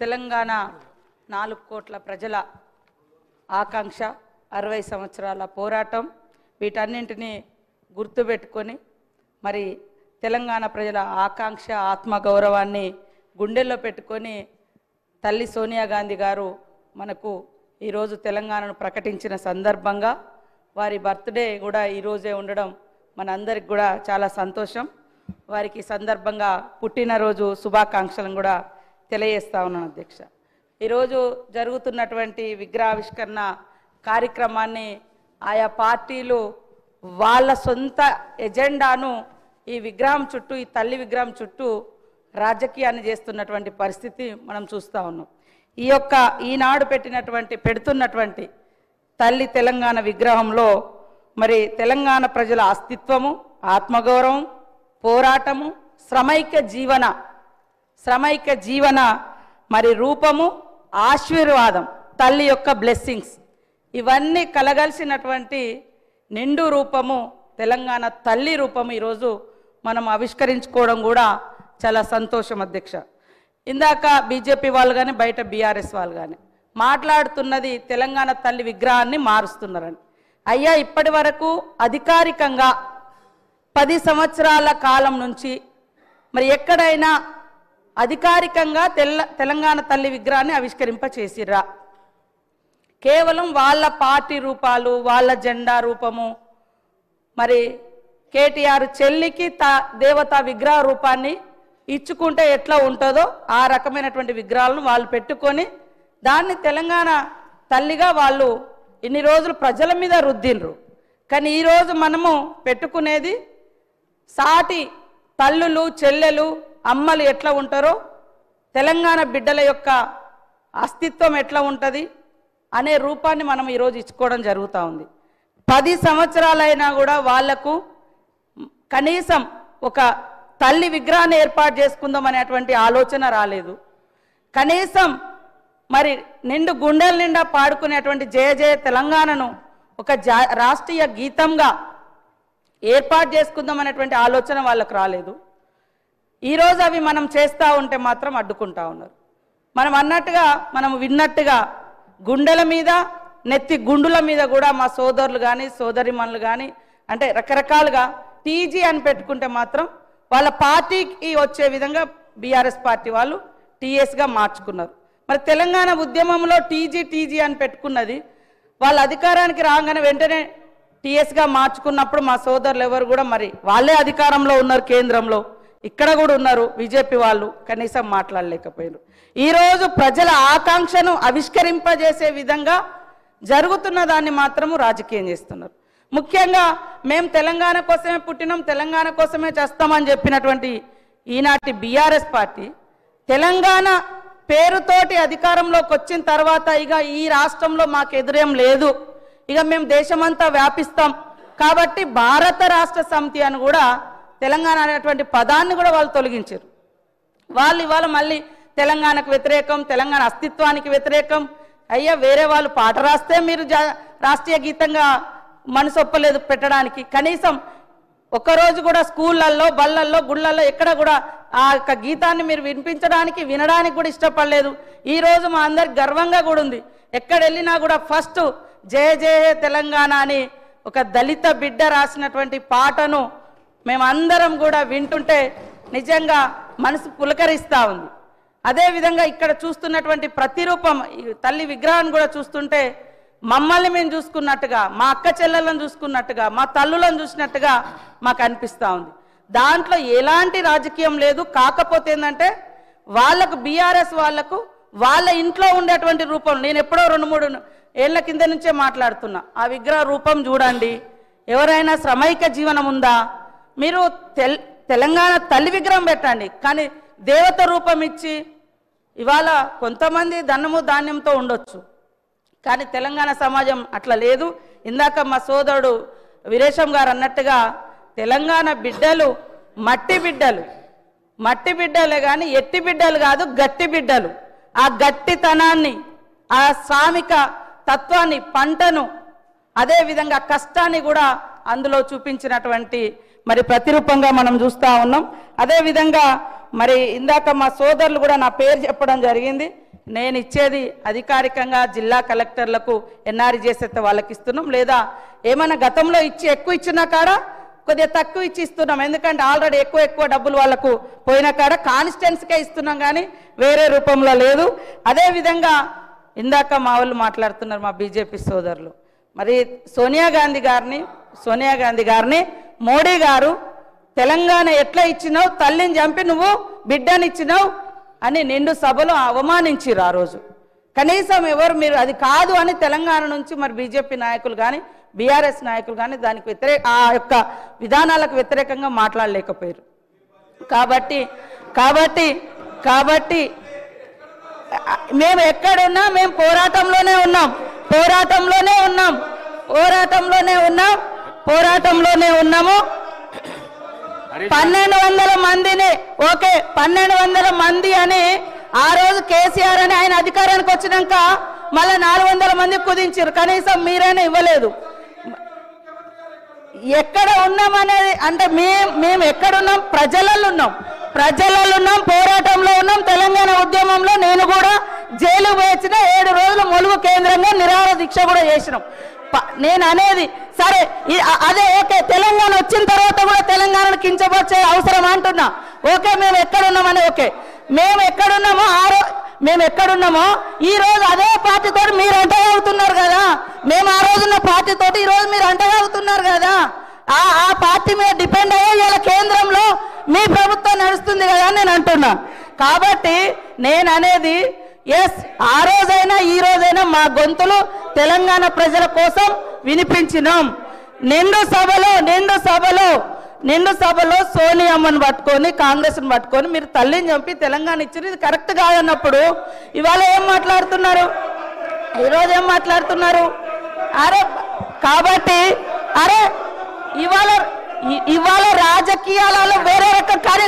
తెలంగాణ 4 కోట్ల ప్రజల ఆకాంక్ష 60 సంవత్సరాల పోరాటం వీటన్నింటిని గుర్తుపెట్టుకొని మరి తెలంగాణ ప్రజల ఆకాంక్ష ఆత్మగౌరవాన్ని గుండెల్లో పెట్టుకొని తల్లి సోనియా గాంధీ గారు మనకు ఈ రోజు తెలంగాణను ప్రకటించిన సందర్భంగా వారి బర్త్డే కూడా ఈ రోజే ఉండడం మనందరికి కూడా చాలా సంతోషం. వారికి సందర్భంగా పుట్టినరోజు శుభాకాంక్షలను కూడా తెలియజేస్తా ఉన్నాను అధ్యక్ష. ఈరోజు జరుగుతున్నటువంటి విగ్రహావిష్కరణ కార్యక్రమాన్ని ఆయా పార్టీలు వాళ్ళ సొంత ఎజెండాను ఈ విగ్రహం చుట్టూ, ఈ తల్లి విగ్రహం చుట్టూ రాజకీయాన్ని చేస్తున్నటువంటి పరిస్థితి మనం చూస్తూ ఉన్నాం. ఈనాడు పెడుతున్నటువంటి తల్లి తెలంగాణ విగ్రహంలో మరి తెలంగాణ ప్రజల అస్తిత్వము, ఆత్మగౌరవం, పోరాటము, శ్రమైక జీవన మరి రూపము, ఆశీర్వాదం, తల్లి యొక్క బ్లెస్సింగ్స్ ఇవన్నీ కలగలిసినటువంటి నిండు రూపము తెలంగాణ తల్లి రూపము ఈరోజు మనం ఆవిష్కరించుకోవడం కూడా చాలా సంతోషం అధ్యక్ష. ఇందాక బీజేపీ వాళ్ళు కానీ బయట బీఆర్ఎస్ వాళ్ళు కానీ మాట్లాడుతున్నది తెలంగాణ తల్లి విగ్రహాన్ని మారుస్తున్నారని. అయ్యా, ఇప్పటి వరకు అధికారికంగా 10 సంవత్సరాల కాలం నుంచి మరి ఎక్కడైనా అధికారికంగా తెలంగాణ తల్లి విగ్రహాన్ని ఆవిష్కరింపచేసిర్రా? కేవలం వాళ్ళ పార్టీ రూపాలు, వాళ్ళ జెండా రూపము, మరి కేటీఆర్ చెల్లికి దేవతా విగ్రహ రూపాన్ని ఇచ్చుకుంటే ఎట్లా ఉంటుందో ఆ రకమైనటువంటి విగ్రహాలను వాళ్ళు పెట్టుకొని దాన్ని తెలంగాణ తల్లిగా వాళ్ళు ఇన్ని రోజులు ప్రజల మీద రుద్దిండ్రు. కానీ ఈరోజు మనము పెట్టుకునేది సాటి తల్లులు, చెల్లెలు, అమ్మలు ఎట్లా ఉంటారో తెలంగాణ బిడ్డల యొక్క అస్తిత్వం ఎట్లా ఉంటుంది అనే రూపాన్ని మనం ఈరోజు ఇచ్చుకోవడం జరుగుతూ ఉంది. 10 సంవత్సరాలైనా కూడా వాళ్లకు కనీసం ఒక తల్లి విగ్రహాన్ని ఏర్పాటు చేసుకుందాం అనేటువంటి ఆలోచన రాలేదు. కనీసం మరి నిండు గుండెల నిండా పాడుకునేటువంటి జయ జయ తెలంగాణను ఒక రాష్ట్రీయ గీతంగా ఏర్పాటు చేసుకుందాం అనేటువంటి ఆలోచన వాళ్ళకు రాలేదు. ఈరోజు అవి మనం చేస్తూ ఉంటే మాత్రం అడ్డుకుంటా ఉన్నారు. మనం విన్నట్టుగా గుండెల మీద, నెత్తి గుండుల మీద కూడా మా సోదరులు కానీ సోదరిమణులు కానీ అంటే రకరకాలుగా టీజీ అని పెట్టుకుంటే మాత్రం వాళ్ళ పార్టీకి వచ్చే విధంగా బీఆర్ఎస్ పార్టీ వాళ్ళు టీఎస్గా మార్చుకున్నారు. మరి తెలంగాణ ఉద్యమంలో టీజీ అని పెట్టుకున్నది వాళ్ళ అధికారానికి రాగానే వెంటనే టీఎస్గా మార్చుకున్నప్పుడు మా సోదరులు ఎవరు కూడా మరి వాళ్ళే అధికారంలో ఉన్నారు, కేంద్రంలో ఇక్కడ కూడా ఉన్నారు బీజేపీ వాళ్ళు, కనీసం మాట్లాడలేకపోయారు. ఈరోజు ప్రజల ఆకాంక్షను ఆవిష్కరింపజేసే విధంగా జరుగుతున్న దాన్ని మాత్రము రాజకీయం చేస్తున్నారు. ముఖ్యంగా మేము తెలంగాణ కోసమే పుట్టినాం, తెలంగాణ కోసమే చేస్తామని చెప్పినటువంటి ఈనాటి బీఆర్ఎస్ పార్టీ తెలంగాణ పేరుతోటి అధికారంలోకి వచ్చిన తర్వాత ఇక ఈ రాష్ట్రంలో మాకు ఎదురేం లేదు, ఇక మేము దేశమంతా వ్యాపిస్తాం కాబట్టి భారత రాష్ట్ర సమితి అని కూడా తెలంగాణ అనేటువంటి పదాన్ని కూడా వాళ్ళు తొలగించారు. వాళ్ళు ఇవాళ మళ్ళీ తెలంగాణకు వ్యతిరేకం, తెలంగాణ అస్తిత్వానికి వ్యతిరేకం. అయ్యా, వేరే వాళ్ళు పాట రాస్తే మీరు రాష్ట్రీయ గీతంగా మనసొప్పలేదు పెట్టడానికి. కనీసం ఒక్కరోజు కూడా స్కూళ్ళల్లో, బళ్ళల్లో, గుళ్ళల్లో ఎక్కడ కూడా ఆ యొక్క గీతాన్ని మీరు వినడానికి కూడా ఇష్టపడలేదు. ఈరోజు మా అందరికి గర్వంగా కూడా ఉంది. ఎక్కడ వెళ్ళినా కూడా ఫస్ట్ జయ జయ తెలంగాణ అని ఒక దళిత బిడ్డ రాసినటువంటి పాటను మేమందరం కూడా వింటుంటే నిజంగా మనసు పులకరిస్తూ ఉంది. అదేవిధంగా ఇక్కడ చూస్తున్నటువంటి ప్రతిరూపం తల్లి విగ్రహాన్ని కూడా చూస్తుంటే మమ్మల్ని మేము చూసుకున్నట్టుగా, మా అక్క చెల్లెలను చూసుకున్నట్టుగా, మా తల్లులను చూసినట్టుగా మాకు అనిపిస్తూ ఉంది. దాంట్లో ఎలాంటి రాజకీయం లేదు. కాకపోతే ఏంటంటే వాళ్ళకు బీఆర్ఎస్ వాళ్ళకు వాళ్ళ ఇంట్లో ఉండేటువంటి రూపం, నేను ఎప్పుడో 2-3 ఏళ్ల కింద నుంచే మాట్లాడుతున్నా, ఆ విగ్రహ రూపం చూడండి. ఎవరైనా శ్రమైక జీవనం ఉందా? మీరు తెలంగాణ తల్లి విగ్రహం పెట్టండి, కానీ దేవత రూపం ఇచ్చి ఇవాళ కొంతమంది ధనము ధాన్యంతో ఉండొచ్చు, కానీ తెలంగాణ సమాజం అట్లా లేదు. ఇందాక మా సోదరుడు వీరేశం గారు అన్నట్టుగా తెలంగాణ బిడ్డలు మట్టి బిడ్డలే కానీ ఎట్టి బిడ్డలు కాదు, గట్టి బిడ్డలు. ఆ గట్టితనాన్ని, ఆ శ్రామిక తత్వాన్ని, పంటను, అదేవిధంగా కష్టాన్ని కూడా అందులో చూపించినటువంటి మరి ప్రతిరూపంగా మనం చూస్తూ ఉన్నాం. అదేవిధంగా మరి ఇందాక మా సోదరులు కూడా నా పేరు చెప్పడం జరిగింది. నేను ఇచ్చేది అధికారికంగా జిల్లా కలెక్టర్లకు ఎన్ఆర్ఈ చేసేస్తే వాళ్ళకి ఇస్తున్నాం, లేదా ఏమైనా గతంలో ఎక్కువ ఇచ్చిన కాడ కొద్దిగా తక్కువ ఇచ్చి ఇస్తున్నాం. ఎందుకంటే ఆల్రెడీ ఎక్కువ డబ్బులు వాళ్ళకు పోయిన కాడ కాన్స్టిట్యున్సీకే ఇస్తున్నాం, కానీ వేరే రూపంలో లేదు. అదేవిధంగా ఇందాక మా వాళ్ళు మాట్లాడుతున్నారు, మా బీజేపీ సోదరులు, మరి సోనియా గాంధీ గారిని మోడీ గారు తెలంగాణ ఎట్లా ఇచ్చినావు, తల్లిని చంపి నువ్వు బిడ్డని ఇచ్చినావు అని నిండు సభలో అవమానించారు. ఆ రోజు కనీసం ఎవరు మీరు అది కాదు అని తెలంగాణ నుంచి మరి బీజేపీ నాయకులు కానీ బీఆర్ఎస్ నాయకులు కానీ దానికి ఆ యొక్క విధానాలకు వ్యతిరేకంగా మాట్లాడలేకపోయారు. కాబట్టి మేము ఎక్కడున్నా మేము పోరాటంలోనే ఉన్నాము. 1200 మందిని 1200 మంది అని ఆ రోజు కేసీఆర్ అని ఆయన అధికారానికి వచ్చినాక మళ్ళీ 400 మంది కుదించారు. కనీసం మీరైనా ఇవ్వలేదు. ఎక్కడ ఉన్నామనేది అంటే మేము ఎక్కడున్నాం, ప్రజలలో ఉన్నాం, పోరాటంలో ఉన్నాం. తెలంగాణ ఉద్యమంలో నేను కూడా జైలు వేసిన 7 రోజులు ములుగు కేంద్రంగా నిరాహార దీక్ష కూడా చేసినాం. నేను అనేది సరే అదే ఓకే, తెలంగాణ వచ్చిన తర్వాత కూడా తెలంగాణను కించపరిచే అవసరం అంటున్నా. ఓకే, మేము ఎక్కడున్నామని ఓకే, మేము ఎక్కడున్నామో ఈ రోజు అదే పార్టీతో మీరు అంటగలుగుతున్నారు కదా. మేము ఆ రోజున్న పార్టీతో ఈ రోజు మీరు అంటగలుగుతున్నారు కదా. ఆ పార్టీ మీద డిపెండ్ అయ్యే ఇలా కేంద్రంలో మీ ప్రభుత్వం నడుస్తుంది కదా అని నేను అంటున్నా. కాబట్టి నేను అనేది ఎస్, ఆ రోజైనా ఈ రోజైనా మా గొంతులు తెలంగాణ ప్రజల కోసం వినిపించినాం. నిండు సభలో సోనియమ్మను పట్టుకొని కాంగ్రెస్ను పట్టుకొని మీరు తల్లిని చంపి తెలంగాణ ఇచ్చింది ఇది కరెక్ట్ కాదన్నప్పుడు ఇవాళ ఏం మాట్లాడుతున్నారు, ఈరోజు ఏం మాట్లాడుతున్నారు? కాబట్టి ఇవాళ రాజకీయాలలో వేరే రకం కానీ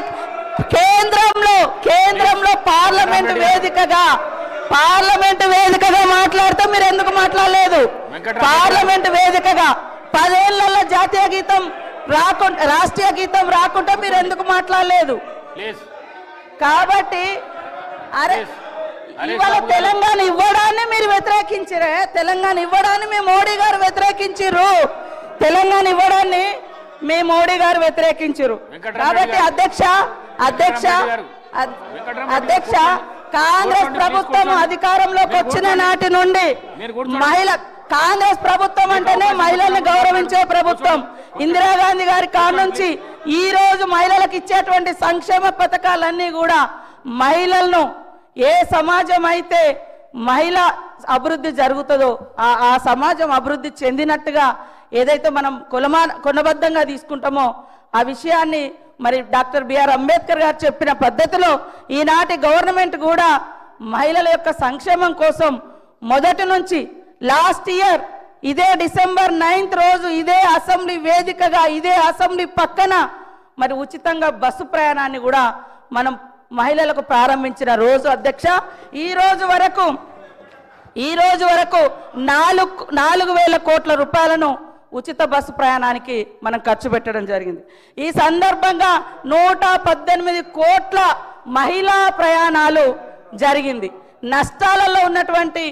కేంద్రంలో పార్లమెంటు వేదికగా మాట్లాడితే మీరు ఎందుకు మాట్లాడలేదు? పార్లమెంటు వేదికగా 10 ఏళ్లలో జాతీయ గీతం రాకుండా రాష్ట్రీయ గీతం రాకుండా మీరు ఎందుకు మాట్లాడలేదు? కాబట్టి ఇవాళ తెలంగాణ ఇవ్వడాన్ని మీరు వ్యతిరేకించారే, తెలంగాణ ఇవ్వడాన్ని మీ మోడీ గారు వ్యతిరేకించారు. తెలంగాణ ఇవ్వడాన్ని మీ మోడీ గారు వ్యతిరేకించారు. కాబట్టి అధ్యక్ష కాంగ్రెస్ ప్రభుత్వం అధికారంలోకి వచ్చిన నాటి నుండి కాంగ్రెస్ ప్రభుత్వం అంటేనే మహిళల్ని గౌరవించే ప్రభుత్వం. ఇందిరాగాంధీ గారి కాడ నుంచి ఈ రోజు మహిళలకు ఇచ్చేటువంటి సంక్షేమ పథకాలన్నీ కూడా మహిళలను ఏ సమాజం అయితే మహిళ అభివృద్ధి జరుగుతుందో ఆ సమాజం అభివృద్ధి చెందినట్టుగా ఏదైతే మనం కొనబద్ధంగా తీసుకుంటామో ఆ విషయాన్ని మరి డాక్టర్ బిఆర్ అంబేద్కర్ గారు చెప్పిన పద్ధతిలో ఈనాటి గవర్నమెంట్ కూడా మహిళల యొక్క సంక్షేమం కోసం మొదటి నుంచి లాస్ట్ ఇయర్ ఇదే డిసెంబర్ 9th రోజు ఇదే అసెంబ్లీ వేదికగా ఇదే అసెంబ్లీ పక్కన మరి ఉచితంగా బస్సు ప్రయాణాన్ని కూడా మనం మహిళలకు ప్రారంభించిన రోజు అధ్యక్ష. ఈ రోజు వరకు 4,000 కోట్ల రూపాయలను ఉచిత బస్సు ప్రయాణానికి మనం ఖర్చు పెట్టడం జరిగింది. ఈ సందర్భంగా 118 కోట్ల మహిళా ప్రయాణాలు జరిగింది. నష్టాలలో ఉన్నటువంటి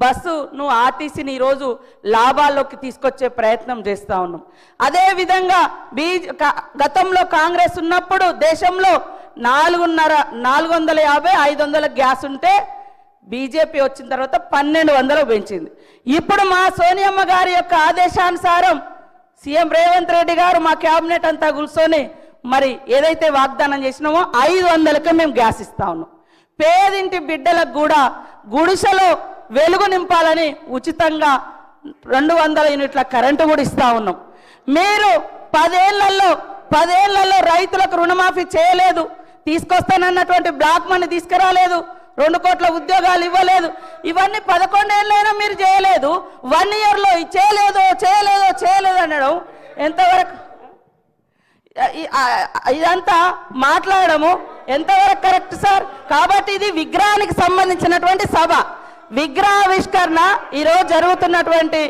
బస్సును ఆర్టీసీని ఈరోజు లాభాల్లోకి తీసుకొచ్చే ప్రయత్నం చేస్తూ ఉన్నాం. అదేవిధంగా గతంలో కాంగ్రెస్ ఉన్నప్పుడు దేశంలో 450-500 గ్యాస్ ఉంటే బీజేపీ వచ్చిన తర్వాత 1200 పెంచింది. ఇప్పుడు మా సోనియమ్మ గారి యొక్క ఆదేశానుసారం సీఎం రేవంత్ రెడ్డి గారు మా క్యాబినెట్ అంతా కూర్చొని మరి ఏదైతే వాగ్దానం చేసినామో 500కే మేము గ్యాస్ ఇస్తా ఉన్నాం. పేదింటి బిడ్డలకు కూడా గుడిసెలో వెలుగు నింపాలని ఉచితంగా 200 యూనిట్ల కరెంటు కూడా ఇస్తా ఉన్నాం. మీరు 10 ఏళ్లలో రైతులకు రుణమాఫీ చేయలేదు, తీసుకొస్తానన్నటువంటి బ్లాక్ మనీ తీసుకురాలేదు, 2 కోట్ల ఉద్యోగాలు ఇవ్వలేదు. ఇవన్నీ 11 ఏళ్ళైనా మీరు చేయలేదు. 1 ఇయర్లో చేయలేదు అనడం ఎంతవరకు, ఇదంతా మాట్లాడము ఎంతవరకు కరెక్ట్ సార్? కాబట్టి ఇది విగ్రహానికి సంబంధించినటువంటి సభ, విగ్రహావిష్కరణ ఈరోజు జరుగుతున్నటువంటి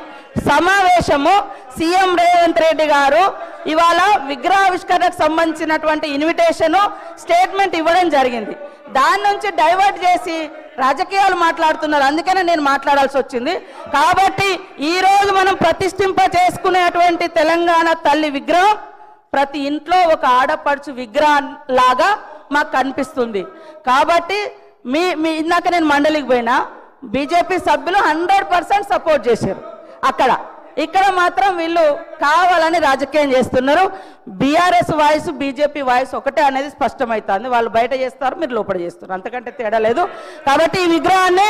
సమావేశము. సీఎం రేవంత్ రెడ్డి గారు ఇవాళ విగ్రహావిష్కరణకు సంబంధించినటువంటి ఇన్విటేషను స్టేట్మెంట్ ఇవ్వడం జరిగింది. దాని నుంచి డైవర్ట్ చేసి రాజకీయాలు మాట్లాడుతున్నారు. అందుకనే నేను మాట్లాడాల్సి వచ్చింది. కాబట్టి ఈరోజు మనం ప్రతిష్ఠింప చేసుకునేటువంటి తెలంగాణ తల్లి విగ్రహం ప్రతి ఇంట్లో ఒక ఆడపడుచు విగ్రహం లాగా మాకు కనిపిస్తుంది. కాబట్టి మీ ఇందాక నేను మండలికి పోయినా బీజేపీ సభ్యులు 100% సపోర్ట్ చేశారు. ఇక్కడ మాత్రం వీళ్ళు కావాలని రాజకీయం చేస్తున్నారు. బీఆర్ఎస్ వాయిస్ బీజేపీ వాయిస్ ఒకటే అనేది స్పష్టమవుతుంది. వాళ్ళు బయట చేస్తారు, మీరు లోపల చేస్తారు, అంతకంటే తేడా లేదు. కాబట్టి ఈ విగ్రహాన్ని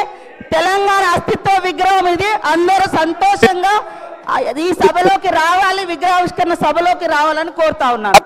తెలంగాణ అస్తిత్వ విగ్రహం ఇది. అందరూ సంతోషంగా ఈ సభలోకి రావాలి, విగ్రహావిష్కరణ సభలోకి రావాలని కోరుతా ఉన్నాను.